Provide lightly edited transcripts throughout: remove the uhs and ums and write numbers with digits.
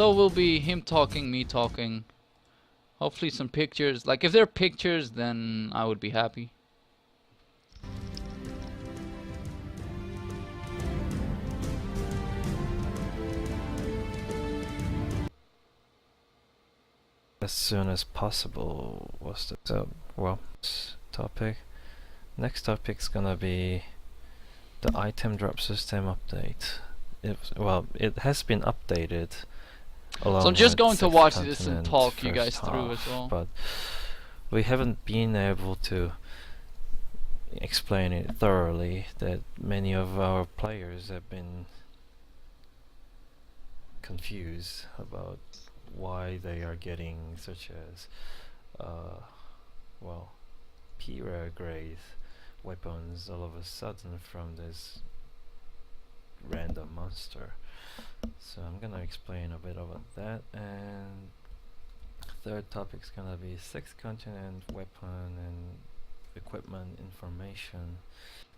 So it will be him talking, me talking. Hopefully some pictures. Like if there are pictures, then I would be happy. As soon as possible was the topic. Next topic's gonna be the item drop system update. It has been updated. So I'm just going to watch this and talk you guys through as well. But we haven't been able to explain it thoroughly. That many of our players have been confused about why they are getting such as P-rare grade weapons all of a sudden from this random monster. So I'm gonna explain a bit about that, and third topic's gonna be 6th continent weapon and equipment information.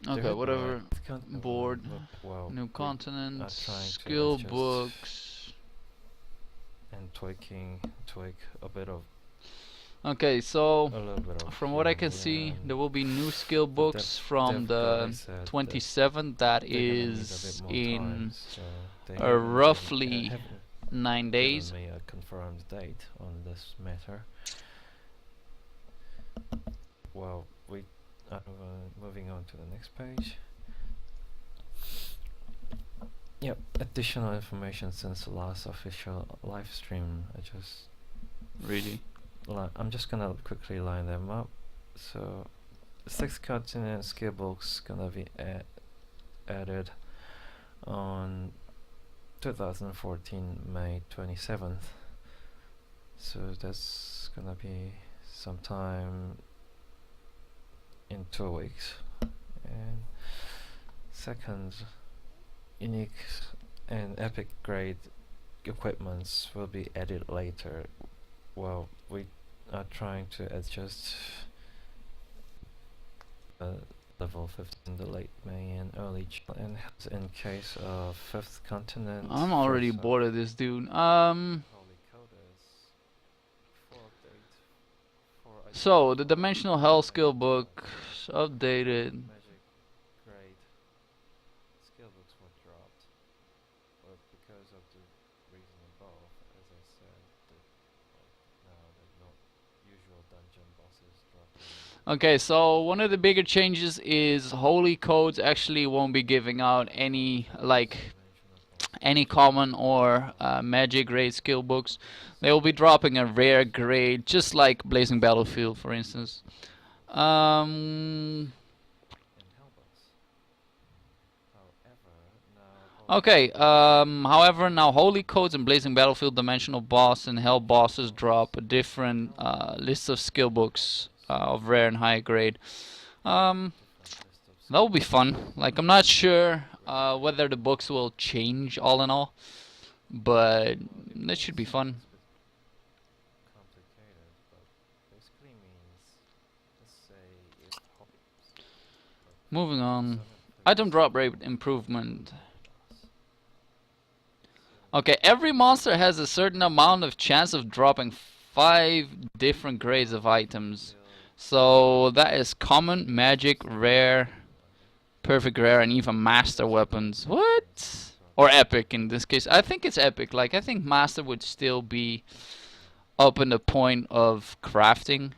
Okay, whatever. Board, new continent, skill books, and tweak a bit of. Okay, so from what I can see, there will be new skill books from the 27th. That is in roughly 9 days. Given me a confirmed date on this matter. Well, we are moving on to the next page. Yep, additional information since the last official live stream. I'm just gonna quickly line them up. So, 6th continent skill books gonna be added on 2014 May 27th. So that's gonna be sometime in 2 weeks. And second, unique and epic grade equipments will be added later. Well, we are trying to adjust level 15 the late May and early June, and in case of 5th continent. I'm already bored of this dude. So the dimensional hell skill book updated. Magic grade skill books were dropped, but because of the reason above, as I said, now the usual dungeon bosses dropping. Okay, so one of the bigger changes is holy codes actually won't be giving out any common or magic grade skill books. They will be dropping a rare grade, just like Blazing Battlefield, for instance. Okay, however, now holy codes and Blazing Battlefield dimensional boss and hell bosses drop a different list of skill books of rare and high grade. That will be fun. Like, I'm not sure whether the books will change all in all, but that should be fun. Moving on. Item drop rate improvement. Okay, every monster has a certain amount of chance of dropping 5 different grades of items. So that is common, magic, rare, perfect rare, and even master weapons. What? Or epic in this case. I think it's epic. Like, I think master would still be up in the point of crafting.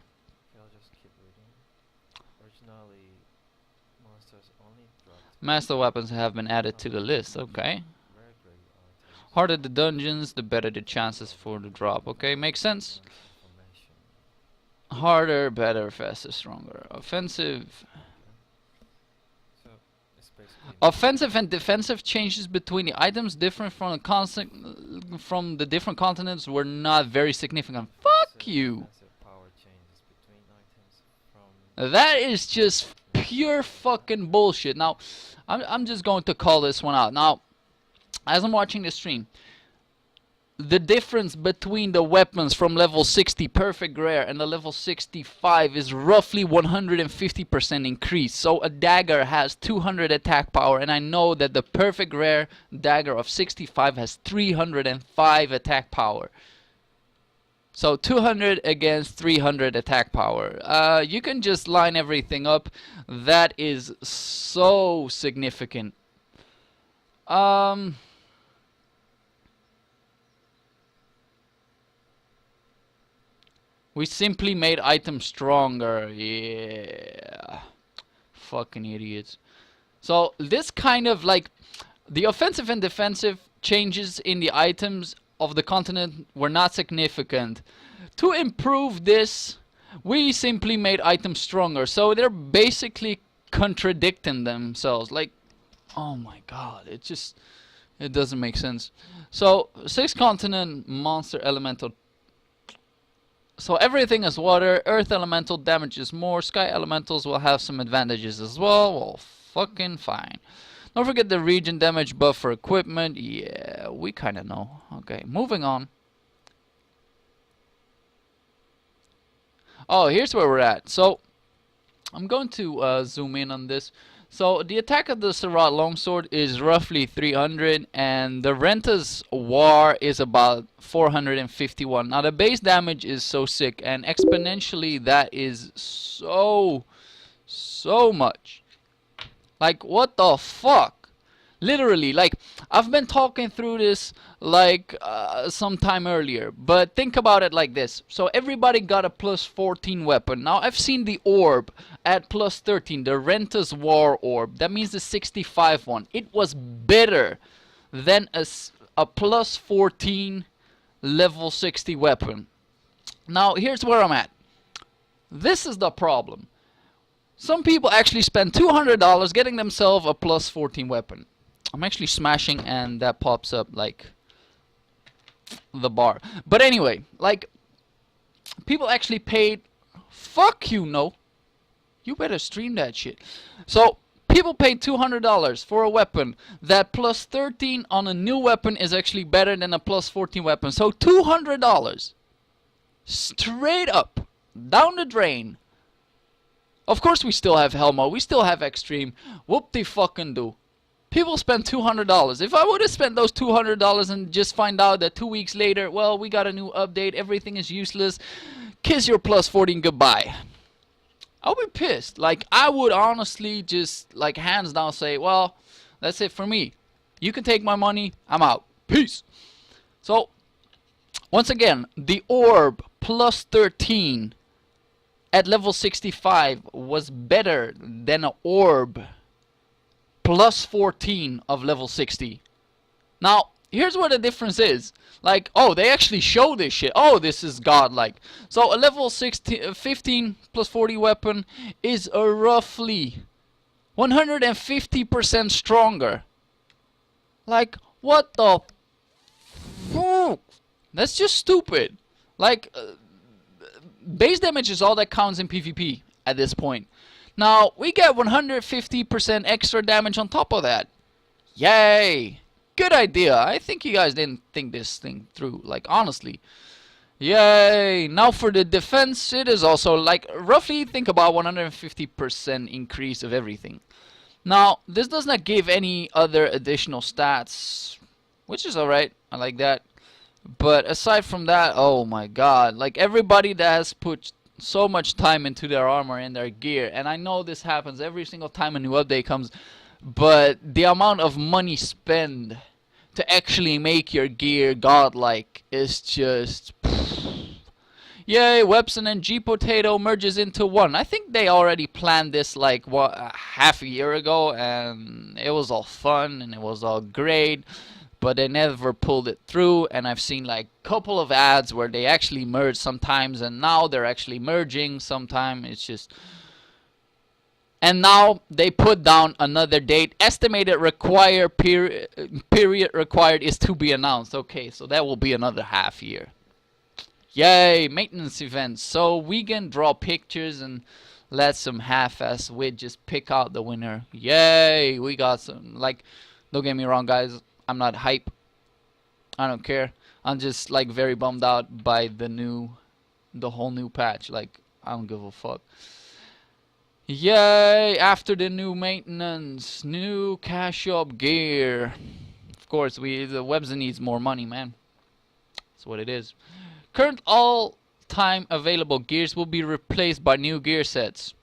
Master weapons have been added to the list. Okay. Harder the dungeons, the better the chances for the drop. Okay, makes sense. Harder, better, faster, stronger. Offensive. Offensive and defensive changes between the items different from the different continents were not very significant. Fuck you. That is just pure fucking bullshit. Now, I'm just going to call this one out. Now, as I'm watching this stream, the difference between the weapons from level 60 perfect rare and the level 65 is roughly 150% increase. So a dagger has 200 attack power, and I know that the perfect rare dagger of 65 has 305 attack power. So 200 against 300 attack power. You can just line everything up. That is so significant. We simply made items stronger. Yeah. Fucking idiots. So this kind of like the offensive and defensive changes in the items of the continent were not significant. To improve this, we simply made items stronger. So they're basically contradicting themselves. Like, oh my god, it doesn't make sense. So 6 continent monster elemental. So everything is water. Earth elemental damages more. Sky elementals will have some advantages as well. Well, fucking fine. Don't forget the region damage buff for equipment. Yeah, we kind of know. Okay, moving on. Oh, here's where we're at. So I'm going to zoom in on this. So the attack of the Surratt longsword is roughly 300, and the Renta's war is about 451. Now the base damage is so sick, and exponentially that is so much. Like, what the fuck? Literally, like, I've been talking through this like some time earlier, but think about it like this. So everybody got a plus 14 weapon. Now I've seen the orb at plus 13, the Renta's War orb. That means the 65 one. It was better than a plus 14 level 60 weapon. Now here's where I'm at. This is the problem. Some people actually spend $200 getting themselves a plus 14 weapon. I'm actually smashing and that pops up like the bar. But anyway, like, people actually paid, fuck you, no. You better stream that shit. So people paid $200 for a weapon that plus 13 on a new weapon is actually better than a plus 14 weapon. So $200 straight up down the drain. Of course we still have Helmo, we still have Extreme. Whoop de fucking do. People spend $200. If I would have spent those $200 and just find out that 2 weeks later, well, we got a new update, everything is useless, kiss your plus 14 goodbye, I'll be pissed. Like, I would honestly just, like, hands down say, well, that's it for me. You can take my money, I'm out. Peace. So, once again, the orb plus 13 at level 65 was better than an orb plus 14 of level 60. Now, here's what the difference is. Like, oh, they actually show this shit. Oh, this is godlike. So a level 15 plus 40 weapon is a roughly 150% stronger. Like, what the fuck? That's just stupid. Like, base damage is all that counts in PvP at this point. Now, we get 150% extra damage on top of that. Yay! Good idea. I think you guys didn't think this thing through, like, honestly. Yay! Now for the defense, it is also, like, roughly think about 150% increase of everything. Now, this does not give any other additional stats, which is alright. I like that. But aside from that, oh my god. Like, everybody that has put so much time into their armor and their gear, and I know this happens every single time a new update comes, but the amount of money spent to actually make your gear godlike is just yay. Webson and G Potato merges into one. I think they already planned this like half a year ago, and it was all fun and it was all great, but they never pulled it through. And I've seen like a couple of ads where they actually merge sometimes, and now they're actually merging sometime. It's just, and now they put down another date. Estimated required period required is to be announced. Okay, so that will be another half year. Yay, maintenance events. So we can draw pictures and let some half-ass wit just pick out the winner. Yay, we got some. Like, don't get me wrong, guys. I'm not hype. I don't care. I'm just like very bummed out by the whole new patch. Like, I don't give a fuck. Yay! After the new maintenance, new cash up gear. Of course, the webs needs more money, man. That's what it is. Current all-time available gears will be replaced by new gear sets.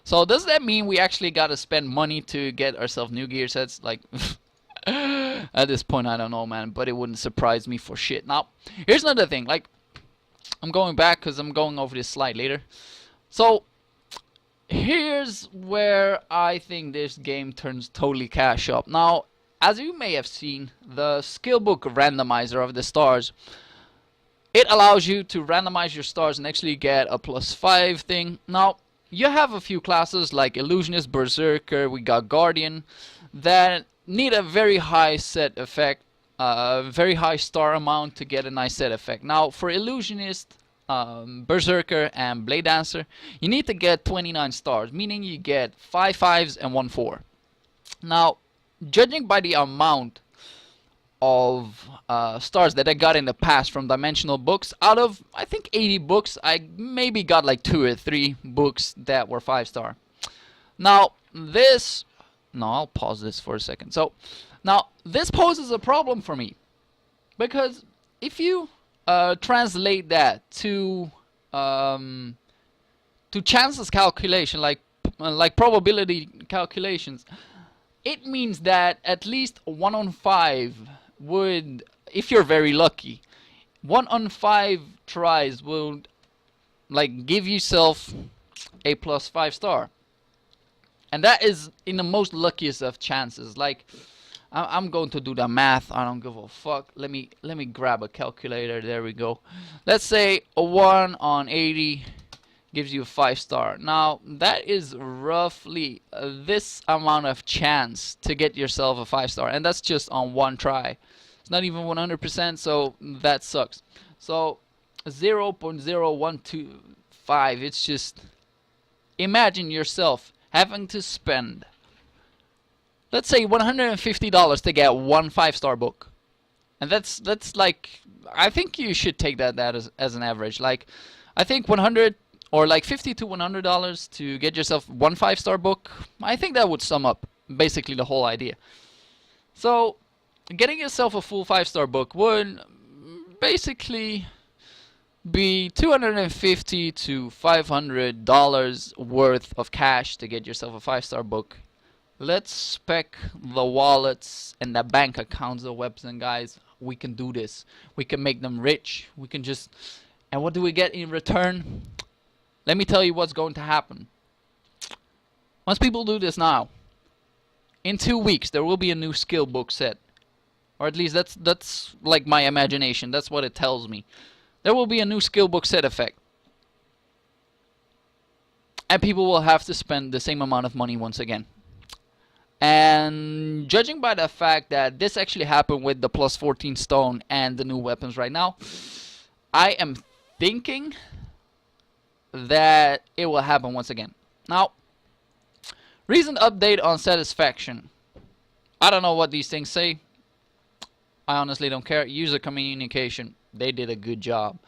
So does that mean we actually gotta spend money to get ourselves new gear sets? Like, at this point, I don't know, man. But it wouldn't surprise me for shit. Now, here's another thing. Like, I'm going back because I'm going over this slide later. So, here's where I think this game turns totally cash up. Now, as you may have seen, the skill book randomizer of the stars, it allows you to randomize your stars and actually get a +5 thing. Now, you have a few classes like Illusionist, Berserker, we got Guardian, that need a very high set effect, very high star amount to get a nice set effect. Now, for Illusionist, Berserker, and Blade Dancer, you need to get 29 stars, meaning you get 5 5s and 1 4. Now, judging by the amount of stars that I got in the past from dimensional books, out of I think 80 books, I maybe got like 2 or 3 books that were 5-star. Now this, no, I'll pause this for a second. So now this poses a problem for me, because if you translate that to chances calculation, like probability calculations, it means that at least 1 on 5 would, if you're very lucky, 1 on 5 tries will like give yourself a +5 star, and that is in the most luckiest of chances. Like, I'm going to do the math. I don't give a fuck. Let me grab a calculator. There we go. Let's say a 1 on 80 gives you a 5-star. Now that is roughly this amount of chance to get yourself a 5-star, and that's just on one try. It's not even 100%, so that sucks. So 0.0125. It's just, imagine yourself having to spend, let's say, $150 to get one 5-star book, and that's like, I think you should take that as an average. Like, I think 100 or like $50 to $100 to get yourself one 5-star book. I think that would sum up basically the whole idea. So getting yourself a full 5-star book would basically be $250 to $500 worth of cash to get yourself a 5-star book. Let's spec the wallets and the bank accounts of webs, and guys, we can do this. We can make them rich. We can just, and what do we get in return? Let me tell you what's going to happen. Once people do this now, in 2 weeks there will be a new skill book set. Or at least that's like my imagination. That's what it tells me. There will be a new skill book set effect. And people will have to spend the same amount of money once again. And judging by the fact that this actually happened with the +14 stone and the new weapons right now, I am thinking that it will happen once again. Now, recent update on satisfaction. I don't know what these things say. I honestly don't care. User communication, they did a good job.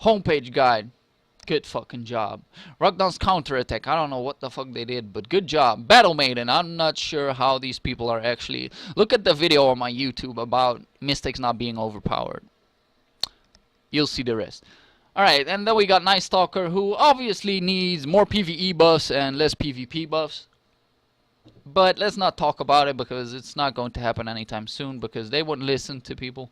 Homepage guide, good fucking job. Rockdown's counterattack, I don't know what the fuck they did, but good job. Battle Maiden, I'm not sure how these people are actually. Look at the video on my YouTube about Mystics not being overpowered. You'll see the rest. Alright, and then we got Night Stalker, who obviously needs more PvE buffs and less PvP buffs. But let's not talk about it, because it's not going to happen anytime soon, because they wouldn't listen to people.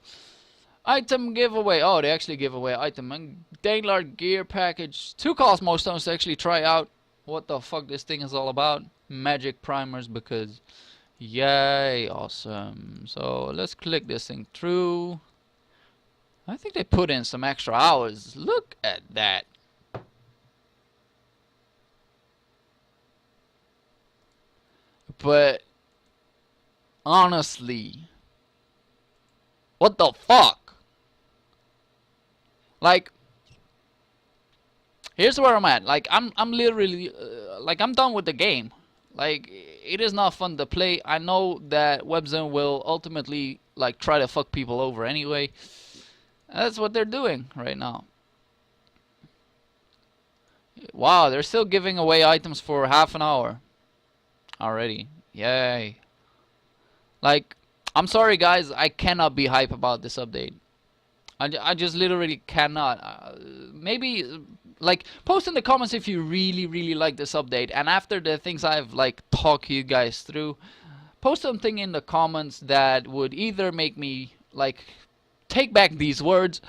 Item giveaway. Oh, they actually give away item. And Daylard gear package. 2 Cosmo stones to actually try out what the fuck this thing is all about. Magic primers, because yay, awesome. So let's click this thing through. I think they put in some extra hours. Look at that. But honestly, what the fuck? Like, here's where I'm at. Like, I'm literally like, I'm done with the game. Like, it is not fun to play. I know that WebZone will ultimately like try to fuck people over anyway. That's what they're doing right now. Wow, they're still giving away items for half an hour already. Yay. Like, I'm sorry guys, I cannot be hype about this update. I just literally cannot. Maybe, like, post in the comments if you really like this update. And after the things I've, like, talked you guys through, post something in the comments that would either make me, like, take back these words,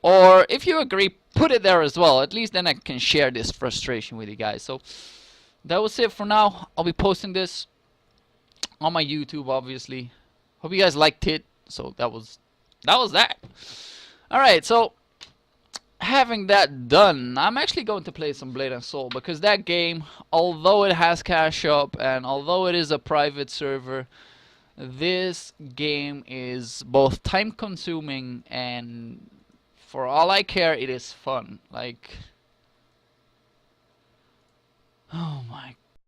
or if you agree, put it there as well. At least then I can share this frustration with you guys. So that was it for now. I'll be posting this on my YouTube, obviously. Hope you guys liked it. So that was that. Alright, so having that done, I'm actually going to play some Blade and Soul, because that game, although it has cash up and although it is a private server, this game is both time consuming and, for all I care, it is fun. Like, oh my